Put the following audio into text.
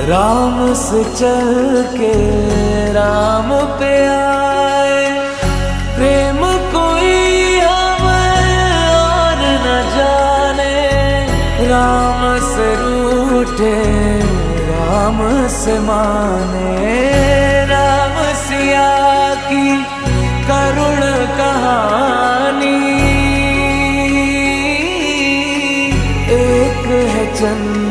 राम से चल के राम पे आए। प्रेम कोई हमें और न जाने, राम से रूठे राम से माने। राम सिया की करुण कहानी, एक है चंद